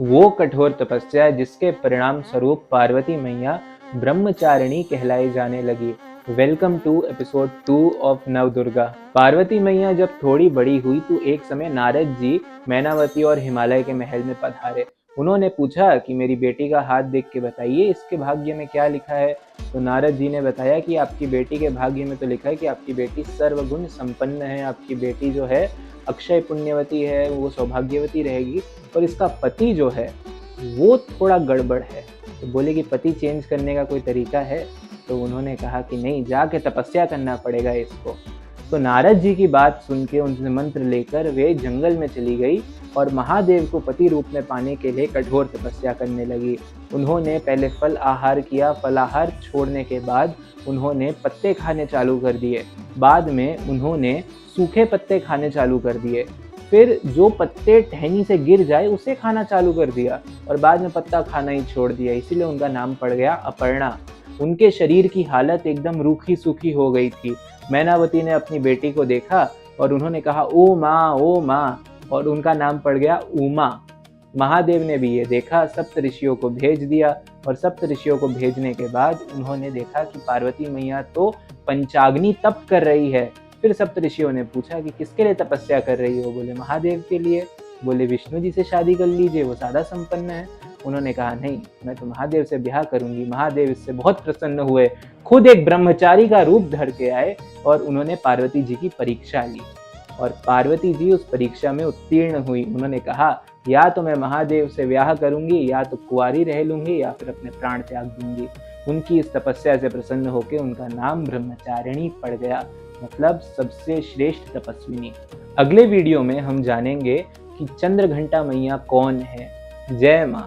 वो कठोर तपस्या जिसके परिणाम स्वरूप पार्वती मैया ब्रह्मचारिणी कहलाई जाने लगी। Welcome to episode 2 of Navdurga. Parvati मैया जब थोड़ी बड़ी हुई तो एक समय नारद जी मैनावती और हिमालय के महल में पधारे। उन्होंने पूछा कि मेरी बेटी का हाथ देख के बताइए, इसके भाग्य में क्या लिखा है। तो नारद जी ने बताया कि आपकी बेटी के भाग्य में तो लिखा है कि आपकी बेटी सर्वगुण संपन्न है, आपकी बेटी जो है अक्षय पुण्यवती है, वो सौभाग्यवती रहेगी। और इसका पति जो है वो थोड़ा गड़बड़ है। तो बोले कि पति चेंज करने का कोई तरीका है। तो उन्होंने कहा कि नहीं, जाके तपस्या करना पड़ेगा इसको। तो नारद जी की बात सुन के उनसे मंत्र लेकर वे जंगल में चली गई और महादेव को पति रूप में पाने के लिए कठोर तपस्या करने लगी। उन्होंने पहले फल आहार किया, फलाहार छोड़ने के बाद उन्होंने पत्ते खाने चालू कर दिए। बाद में उन्होंने सूखे पत्ते खाने चालू कर दिए। फिर जो पत्ते टहनी से गिर जाए उसे खाना चालू कर दिया और बाद में पत्ता खाना ही छोड़ दिया। इसीलिए उनका नाम पड़ गया अपर्णा। उनके शरीर की हालत एकदम रूखी सूखी हो गई थी। मैनावती ने अपनी बेटी को देखा और उन्होंने कहा ओ माँ ओ माँ, और उनका नाम पड़ गया उमा। महादेव ने भी ये देखा, सप्त ऋषियों को भेज दिया और सप्त ऋषियों को भेजने के बाद उन्होंने देखा कि पार्वती मैया तो पंचाग्नि तप कर रही है। फिर सप्त ऋषियों ने पूछा कि किसके लिए तपस्या कर रही हो। बोले महादेव के लिए। बोले विष्णु जी से शादी कर लीजिए, वो सादा संपन्न है। उन्होंने कहा नहीं, मैं तो महादेव से ब्याह करूंगी। महादेव इससे बहुत प्रसन्न हुए, खुद एक ब्रह्मचारी का रूप धर के आए और उन्होंने पार्वती जी की परीक्षा ली और पार्वती जी उस परीक्षा में उत्तीर्ण हुई। उन्होंने कहा या तो मैं महादेव से ब्याह करूंगी, या तो कुंवारी रह लूंगी, या फिर अपने प्राण त्याग दूंगी। उनकी इस तपस्या से प्रसन्न होकर उनका नाम ब्रह्मचारिणी पड़ गया, मतलब सबसे श्रेष्ठ तपस्विनी। अगले वीडियो में हम जानेंगे कि चंद्रघंटा मैया कौन है। जय माँ।